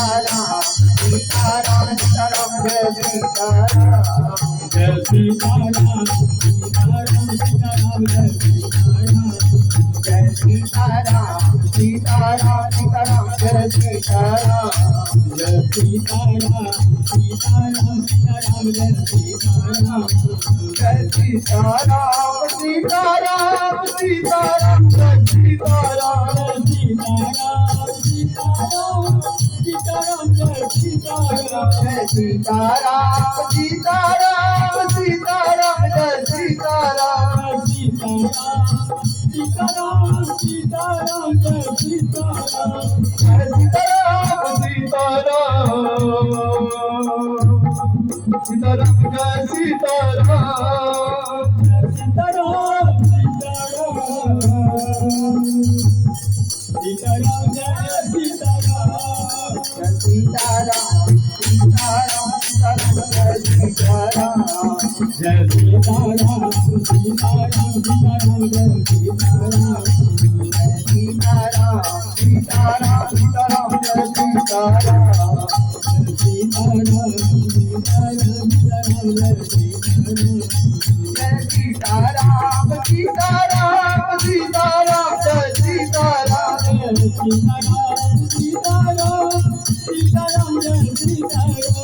Sitaram Sitaram Sitaram Jai Sitaram Jai Sitaram Sitaram Sitaram Jai Sitaram Jai Sitaram Sitaram Sitaram Jai Sitaram Jai Sitaram Sitaram Sitaram Jai Sitaram Jai Sitaram Sitaram Sitaram Jai Sitaram Jai Sitaram Sitaram Sitaram Jai Sitaram Jai Sitaram Sitaram Sitaram Jai Sitaram Sitaram Sitaram Jai Sitaram Jai Sitaram Sitaram Sitaram Jai Sitaram Sitaram Sitaram Sitaram Jai Sitaram Jai Sitaram Sitaram Sitaram Jai Sitaram Jai Sitaram Sitaram Sitaram Jai Sitaram Jai Sitaram Sitaram Sitaram Jai Sitaram Sitaram Sitaram Sitaram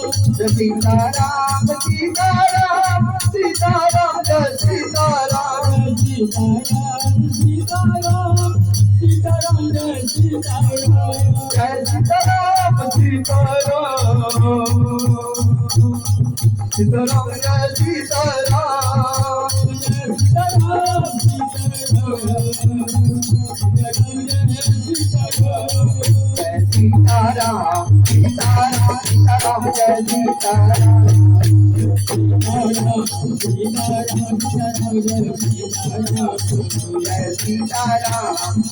Jai Sitaram Jai Sitaram Sitaram Sitaram Jai Sitaram Sitaram Sitaram Sitaram Jai Sitaram Jai Sitaram Sitaram Sitaram Jai Sitaram Sitaram Sitaram Sitaram Jai Sitaram Jai Sitaram Sitaram Sitaram Jai Sitaram Jai Sitaram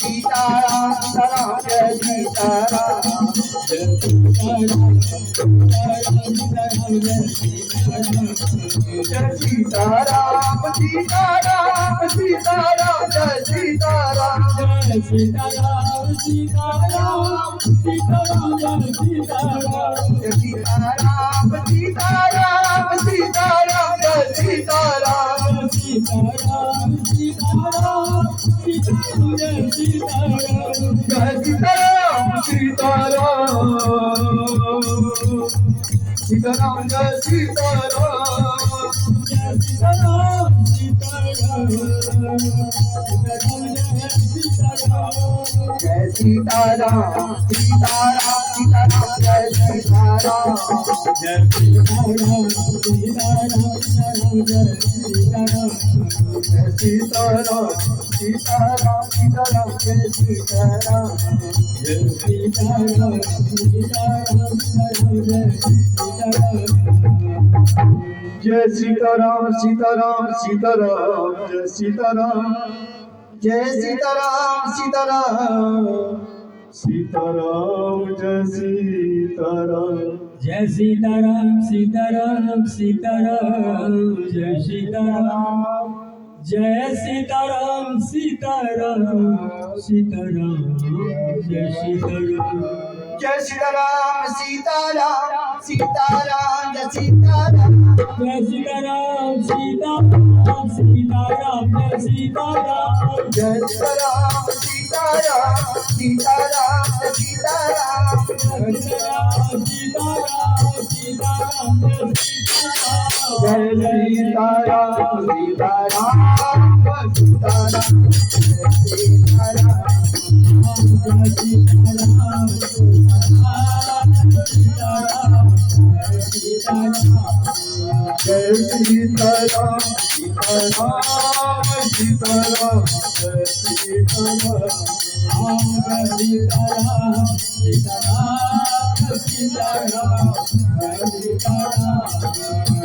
Sitaram Sitaram Jai Sitaram Jai Sitaram Sitaram Sitaram Jai Sitaram Jai Sitaram Sitaram Sitaram Jai Sitaram Sitaram Sitaram Sitaram Jai Sitaram Jai Sitaram Sitaram Sitaram Jai Sitaram Sitaram Sitaram Sitaram Jai Sitaram Jai Sitaram Sitaram Sitaram Jai Sitaram Jai Sitaram Sitaram Jai Sitaram Sitaram Sitaram Jai Sitaram Jai Sitaram Sitaram Sitaram Jai Sitaram Jai Sitaram Sitaram Sitaram Jai Sitaram Jai Sitaram Sitaram Sitaram Jai Sitaram Jai Sitaram Sitaram Sitaram Jai Sitaram Jai Sitaram Sitaram Sitaram Jai Sitaram Jai Sitaram Sitaram Sitaram Jai Sitaram Jai Sitaram Sitaram Sitaram Jai Sitaram Jai Sitaram Sitaram Sitaram Jai Sitaram Jai Sitaram Sitaram Sitaram Jai Sitaram Jai Sitaram Sitaram Sitaram Jai Sitaram Sitaram Sitaram Sitaram Jai Sitaram Jai Sitaram Sitaram Sitaram Jai Sitaram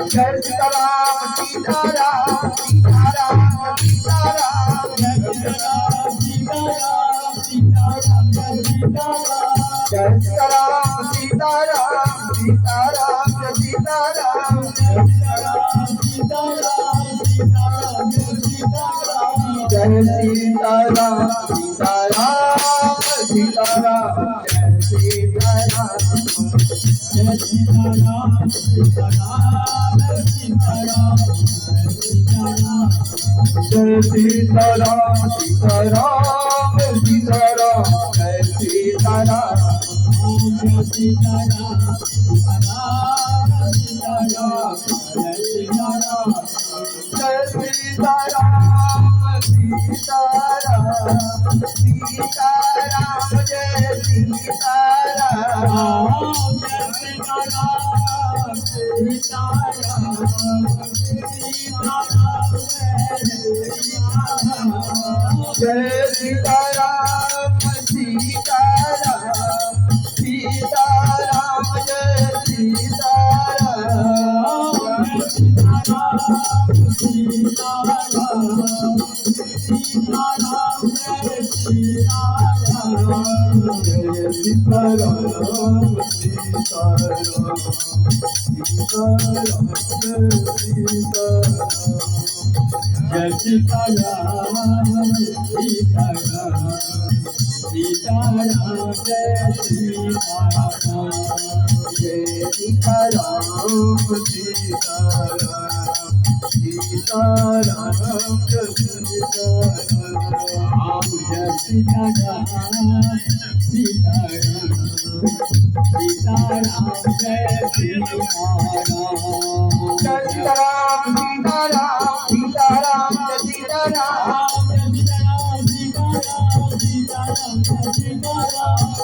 Jai Sitaram Sitaram Sitaram Jai Sitaram Jai Sitaram Sitaram Sitaram Sitaram Jai Sitaram Sitaram Sitaram Jai Sitaram Jai Sitaram Sitaram Sitaram Jai Sitaram Sitaram Sitaram Sitaram Sitaram Jai Sitaram Sitaram Sitaram Jai Sitaram Jai Sitaram Sitaram Sitaram Jai Sitaram Jai Sitaram Sitaram Sitaram Jai Sitaram Jai Sitaram Sitaram Sitaram Jai Sitaram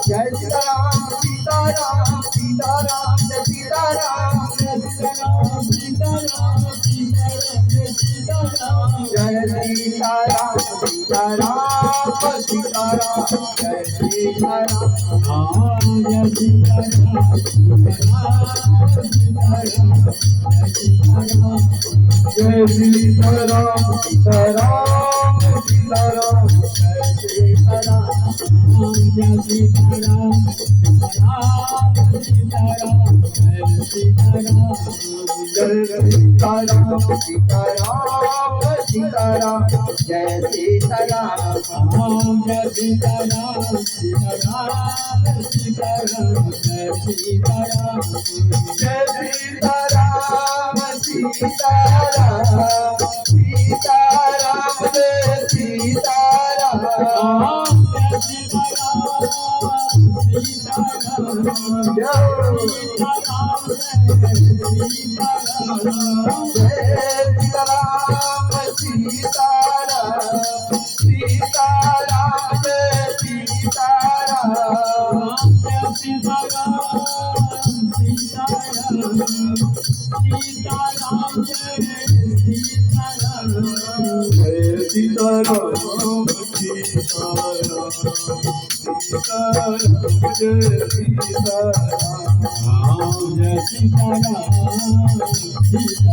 Jai Sitaram Sitaram Sitaram Jai Sitaram Jai Sitaram Sitaram Sitaram Jai Sitaram Jai Sitaram Sitaram Sitaram Jai Sitaram Jai Sitaram Sitaram Sitaram Jai Sitaram Jai Sitaram Sitaram Sitaram Jai Sitaram Jai Sitaram Sitaram Sitaram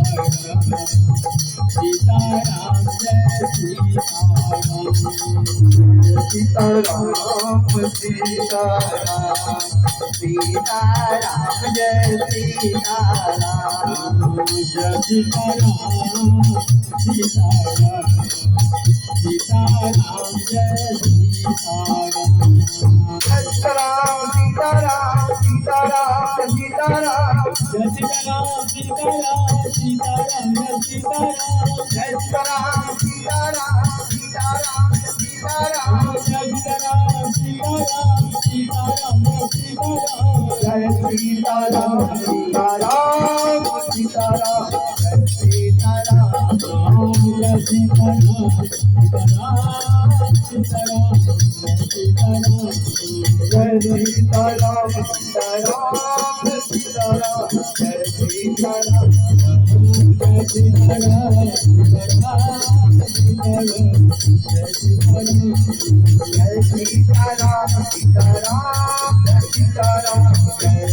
Jai Sitaram Jai Sitaram Sitaram Jai Sitaram Jai Sitaram Sitaram Sitaram Jai Sitaram Sitaram Sitaram Jai Sitaram Jai Sitaram Sitaram Sitaram Jai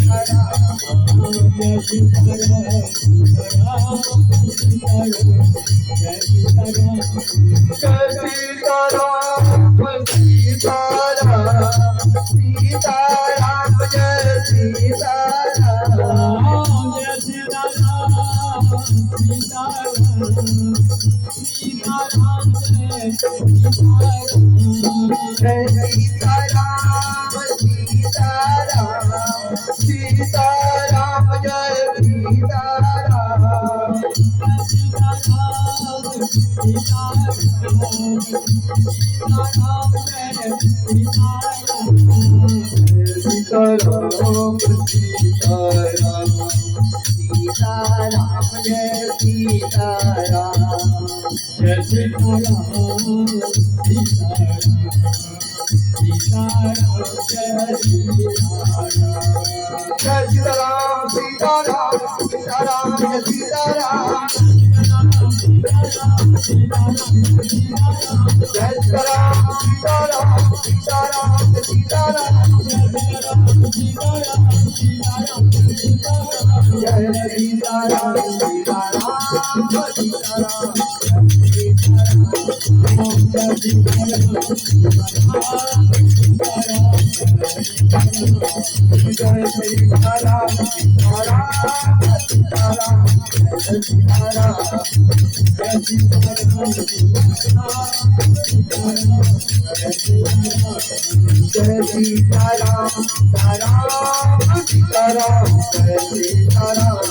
Sitaram Jai Sitaram Sitaram Sitaram Jai Sitaram Sitaram Sitaram Sitaram Sitaram Sitaram Sitaram Jai Sitaram Jai Sitaram Sitaram Sitaram Jai Sitaram Jai Sitaram Sitaram Sitaram Jai Sitaram Jai Sitaram Sitaram Sitaram Jai Sitaram Jai Sitaram Sitaram Jai Sitaram Sitaram Jai Sitaram Jai Sitaram Sitaram Sitaram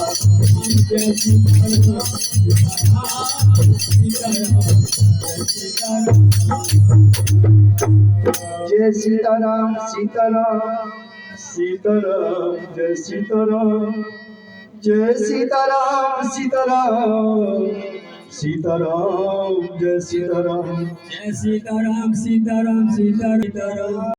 Jai Sitaram Sitaram Sitaram Jai Sitaram Jai Sitaram Sitaram Sitaram Jai Sitaram Jai Sitaram Sitaram Sitaram